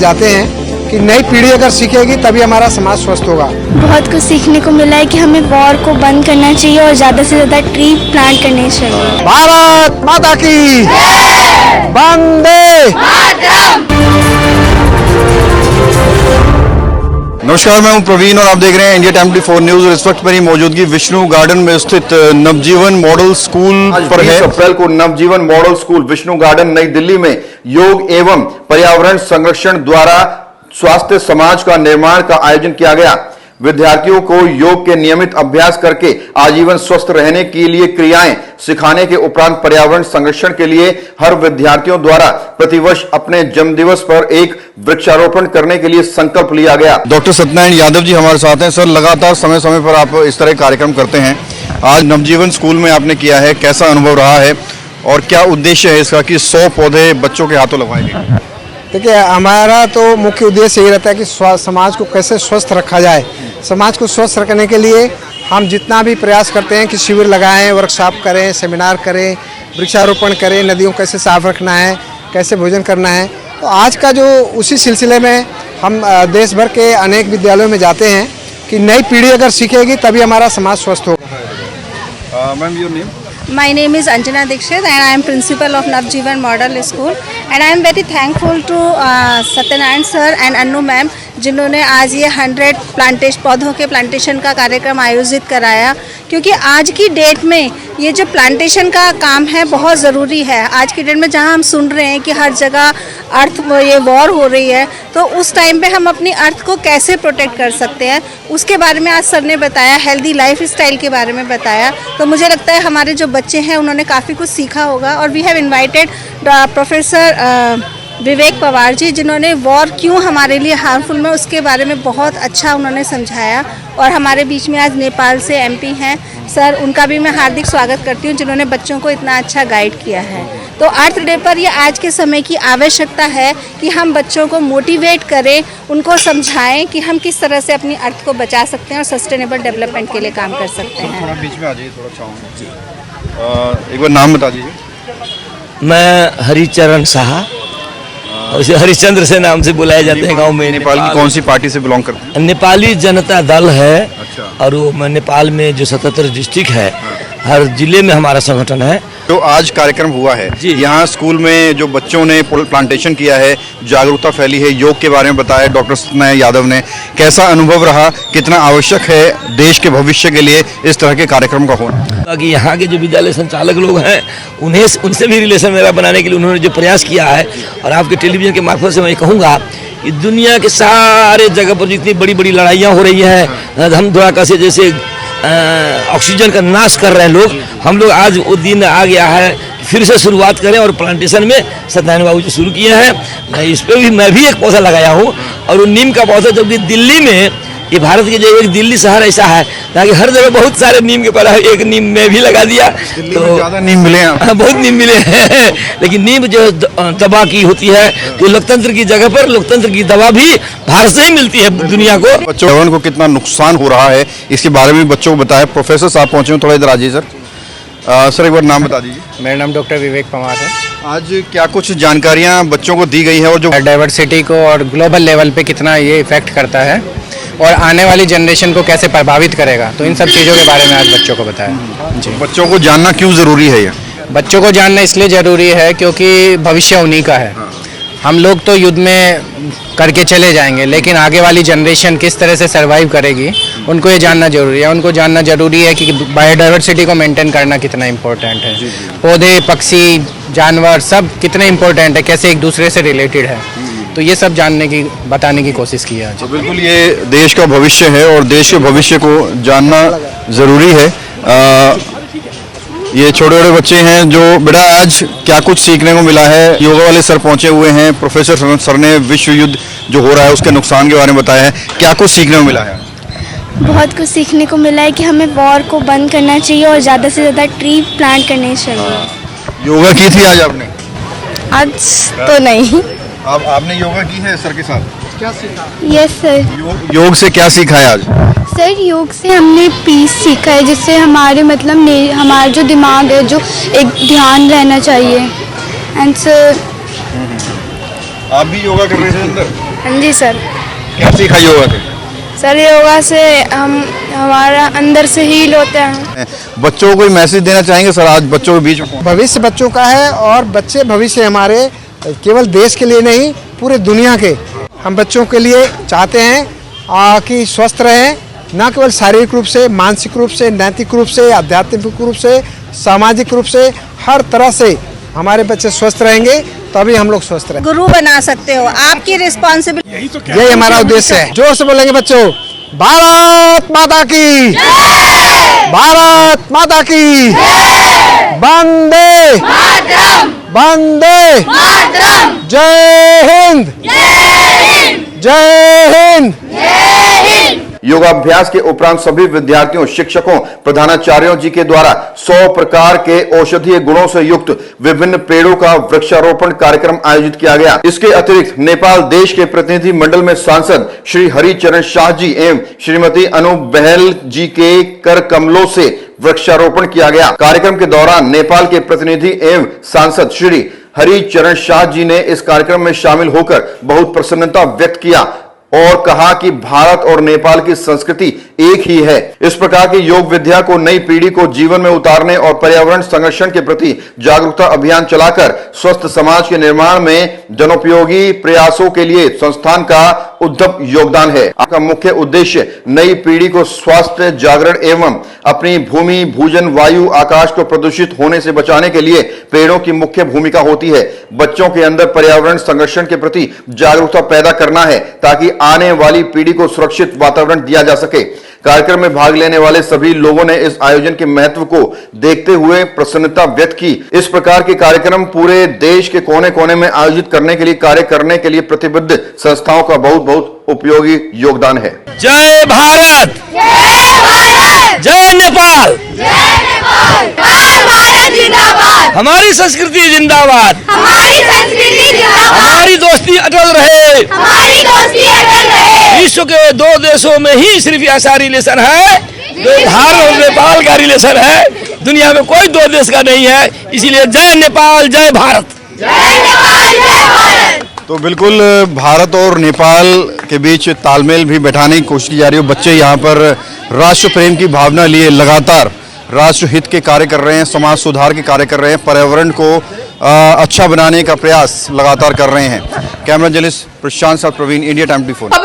जाते हैं कि नई पीढ़ी अगर सीखेगी तभी हमारा समाज स्वस्थ होगा। बहुत कुछ सीखने को मिला है कि हमें वॉर को बंद करना चाहिए और ज़्यादा से ज़्यादा ट्री प्लांट करने चाहिए। भारत माता की वंदे मातरम। नमस्कार, मैं हूं प्रवीण और आप देख रहे हैं इंडिया टाइम 24 न्यूज। और इस वक्त मेरी मौजूदगी विष्णु गार्डन में स्थित नवजीवन मॉडल स्कूल पर है। 20 अप्रैल को नवजीवन मॉडल स्कूल विष्णु गार्डन नई दिल्ली में योग एवं पर्यावरण संरक्षण द्वारा स्वास्थ्य समाज का निर्माण का आयोजन किया गया। विद्यार्थियों को योग के नियमित अभ्यास करके आजीवन स्वस्थ रहने के लिए क्रियाएं सिखाने के उपरांत पर्यावरण संरक्षण के लिए हर विद्यार्थियों द्वारा प्रतिवर्ष अपने जन्मदिवस पर एक वृक्षारोपण करने के लिए संकल्प लिया गया। डॉक्टर सत्यनारायण यादव जी हमारे साथ हैं। सर, लगातार समय समय पर आप इस तरह कार्यक्रम करते हैं, आज नवजीवन स्कूल में आपने किया है, कैसा अनुभव रहा है और क्या उद्देश्य है इसका कि 100 पौधे बच्चों के हाथों लगवाए गए? देखिए, हमारा तो मुख्य उद्देश्य यही रहता है कि समाज को कैसे स्वस्थ रखा जाए। समाज को स्वस्थ रखने के लिए हम जितना भी प्रयास करते हैं कि शिविर लगाएं, वर्कशॉप करें, सेमिनार करें, वृक्षारोपण करें, नदियों को कैसे साफ रखना है, कैसे भोजन करना है। तो आज का जो उसी सिलसिले में हम देश भर के अनेक विद्यालयों में जाते हैं कि नई पीढ़ी अगर सीखेगी तभी हमारा समाज स्वस्थ होगा। Ma'am, your name? My name is Anjana Dikshit and I am principal of Navjeevan Model School and I am very thankful to Satyanarayan sir and Annu ma'am जिन्होंने आज ये 100 पौधों के प्लांटेशन का कार्यक्रम आयोजित कराया, क्योंकि आज की डेट में ये जो प्लांटेशन का काम है बहुत ज़रूरी है। आज की डेट में जहाँ हम सुन रहे हैं कि हर जगह अर्थ ये वॉर हो रही है, तो उस टाइम पे हम अपनी अर्थ को कैसे प्रोटेक्ट कर सकते हैं उसके बारे में आज सर ने बताया, हेल्दी लाइफ स्टाइल के बारे में बताया। तो मुझे लगता है हमारे जो बच्चे हैं उन्होंने काफ़ी कुछ सीखा होगा। और वी हैव इन्वाइटेड प्रोफेसर विवेक पवार जी, जिन्होंने वॉर क्यों हमारे लिए हार्मफुल में उसके बारे में बहुत अच्छा उन्होंने समझाया। और हमारे बीच में आज नेपाल से एमपी हैं सर, उनका भी मैं हार्दिक स्वागत करती हूँ जिन्होंने बच्चों को इतना अच्छा गाइड किया है। तो अर्थ डे पर ये आज के समय की आवश्यकता है कि हम बच्चों को मोटिवेट करें, उनको समझाएं कि हम किस तरह से अपनी अर्थ को बचा सकते हैं और सस्टेनेबल डेवलपमेंट के लिए काम कर सकते हैं। थोड़ा बीच में आ जाइए, थोड़ा चाहूँगा एक बार नाम बता दीजिए। मैं हरिचरण साहा, उसे हरिश्चंद्र से नाम से बुलाए जाते हैं गांव में। नेपाल की कौन सी पार्टी से बिलोंग करते हैं? नेपाली जनता दल है। अच्छा। और वो नेपाल में जो 77 डिस्ट्रिक्ट है, हर जिले में हमारा संगठन है। तो आज कार्यक्रम हुआ है यहाँ स्कूल में, जो बच्चों ने प्लांटेशन किया है, जागरूकता फैली है, योग के बारे में बताया डॉक्टर सत्यनारायण यादव ने, कैसा अनुभव रहा, कितना आवश्यक है देश के भविष्य के लिए इस तरह के कार्यक्रम का होना? कि यहाँ के जो विद्यालय संचालक लोग हैं उनसे भी रिलेशन मेरा बनाने के लिए उन्होंने जो प्रयास किया है, और आपके टेलीविजन के मार्फत से मैं कहूँगा कि दुनिया के सारे जगह पर जितनी बड़ी बड़ी लड़ाइयाँ हो रही हैं, हम धुआं से जैसे ऑक्सीजन का नाश कर रहे हैं लोग, हम लोग आज वो दिन आ गया है फिर से शुरुआत करें। और प्लांटेशन में सत्यनारायण बाबू जी शुरू किए हैं। इस पर मैं भी एक पौधा लगाया हूँ, और वो नीम का पौधा, जबकि दिल्ली में, ये भारत के जो एक दिल्ली शहर ऐसा है ताकि हर जगह बहुत सारे नीम के पौधा, एक नीम में भी लगा दिया। तो ज़्यादा नीम मिले हैं? बहुत नीम मिले हैं, लेकिन नीम जो दवा की होती है, तो लोकतंत्र की जगह पर लोकतंत्र की दवा भी भारत से ही मिलती है दुनिया को। बच्चों को कितना नुकसान हो रहा है इसके बारे में बच्चों को बताया। प्रोफेसर साहब पहुंचे हैं, थोड़ा इधर आ जाइए सर। सर, एक बार नाम बता दीजिए। मेरा नाम डॉक्टर विवेक पवार है। आज क्या कुछ जानकारियां बच्चों को दी गई है और जो डाइवर्सिटी को और ग्लोबल लेवल पे कितना ये इफेक्ट करता है और आने वाली जनरेशन को कैसे प्रभावित करेगा, तो इन सब चीज़ों के बारे में आज बच्चों को बताया जी। बच्चों को जानना क्यों ज़रूरी है? ये बच्चों को जानना इसलिए ज़रूरी है क्योंकि भविष्य उन्हीं का है। हम लोग तो युद्ध में करके चले जाएंगे, लेकिन आगे वाली जनरेशन किस तरह से सर्वाइव करेगी, उनको ये जानना जरूरी है। उनको जानना जरूरी है कि बायोडाइवर्सिटी को मेंटेन करना कितना इम्पोर्टेंट है, पौधे, पक्षी, जानवर सब कितने इम्पोर्टेंट है, कैसे एक दूसरे से रिलेटेड है। तो ये सब जानने की, बताने की कोशिश की है। तो बिल्कुल ये देश का भविष्य है और देश के भविष्य को जानना ज़रूरी है। ये छोटे छोटे बच्चे हैं जो, बेटा आज क्या कुछ सीखने को मिला है? योगा वाले सर पहुंचे हुए हैं, प्रोफेसर सर ने विश्व युद्ध जो हो रहा है उसके नुकसान के बारे में बताया है, क्या कुछ सीखने को मिला है? बहुत कुछ सीखने को मिला है कि हमें वॉर को बंद करना चाहिए और ज़्यादा से ज़्यादा ट्री प्लांट करने चाहिए। योगा की थी आज आपने? आज तो नहीं। आपने योगा की है सर के साथ? क्या सीखा? Yes sir. योग से क्या सीखा है आज? सर, योग से हमने पीस सीखा है, जिससे हमारे मतलब हमारा जो दिमाग है, जो एक ध्यान रहना चाहिए। एंड सर, आप भी योगा कर रहे थे अंदर? हाँ जी सर। क्या सीखा योगा के? सर योगा से हम हमारा अंदर से हील होते हैं। बच्चों को कोई मैसेज देना चाहेंगे सर आज बच्चों के बीच में? भविष्य बच्चों का है और बच्चे भविष्य हमारे केवल देश के लिए नहीं पूरे दुनिया के। हम बच्चों के लिए चाहते हैं कि स्वस्थ रहें, न केवल शारीरिक रूप से, मानसिक रूप से, नैतिक रूप से, आध्यात्मिक रूप से, सामाजिक रूप से, हर तरह से हमारे बच्चे स्वस्थ रहेंगे तभी हम लोग स्वस्थ रहेंगे। गुरु बना सकते हो, आपकी रिस्पॉन्सिबिलिटी। यही हमारा उद्देश्य है। जोर से बोलेंगे बच्चों, भारत माता की, भारत माता की, वंदे वंदे, जय हिंद, जय हिंद। योगाभ्यास के उपरांत सभी विद्यार्थियों, शिक्षकों, प्रधानाचार्यों जी के द्वारा 100 प्रकार के औषधीय गुणों से युक्त विभिन्न पेड़ों का वृक्षारोपण कार्यक्रम आयोजित किया गया। इसके अतिरिक्त नेपाल देश के प्रतिनिधि मंडल में सांसद श्री हरिचरण शाह जी एवं श्रीमती अनु बहल जी के कर कमलों से वृक्षारोपण किया गया। कार्यक्रम के दौरान नेपाल के प्रतिनिधि एवं सांसद श्री हरिचरण शाह जी ने इस कार्यक्रम में शामिल होकर बहुत प्रसन्नता व्यक्त किया और कहा कि भारत और नेपाल की संस्कृति एक ही है। इस प्रकार की योग विद्या को नई पीढ़ी को जीवन में उतारने और पर्यावरण संरक्षण के प्रति जागरूकता अभियान चलाकर स्वस्थ समाज के निर्माण में जनोपयोगी प्रयासों के लिए संस्थान का उद्धम योगदान है। आपका मुख्य उद्देश्य नई पीढ़ी को स्वास्थ्य, जागरण एवं अपनी भूमि, भूजन, वायु, आकाश को प्रदूषित होने से बचाने के लिए पेड़ों की मुख्य भूमिका होती है। बच्चों के अंदर पर्यावरण संरक्षण के प्रति जागरूकता पैदा करना है ताकि आने वाली पीढ़ी को सुरक्षित वातावरण दिया जा सके। कार्यक्रम में भाग लेने वाले सभी लोगों ने इस आयोजन के महत्व को देखते हुए प्रसन्नता व्यक्त की। इस प्रकार के कार्यक्रम पूरे देश के कोने कोने में आयोजित करने के लिए कार्य करने के लिए प्रतिबद्ध संस्थाओं का बहुत बहुत उपयोगी योगदान है। जय भारत, जय नेपाल, हमारी संस्कृति जिंदाबाद, हमारी दोस्ती अटल रहे। विश्व के 2 देशों में ही सिर्फ ऐसा रिलेशन है जो भारत और नेपाल का रिलेशन है, दुनिया में कोई 2 देश का नहीं है। इसीलिए जय नेपाल, जय भारत। तो बिल्कुल भारत और नेपाल के बीच तालमेल भी बैठाने की कोशिश की जा रही है। बच्चे यहाँ पर राष्ट्र प्रेम की भावना लिए लगातार राष्ट्र हित के कार्य कर रहे हैं, समाज सुधार के कार्य कर रहे हैं, पर्यावरण को अच्छा बनाने का प्रयास लगातार कर रहे हैं। कैमरा जर्नलिस्ट प्रशांत साथ प्रवीण, इंडिया टाइम 24।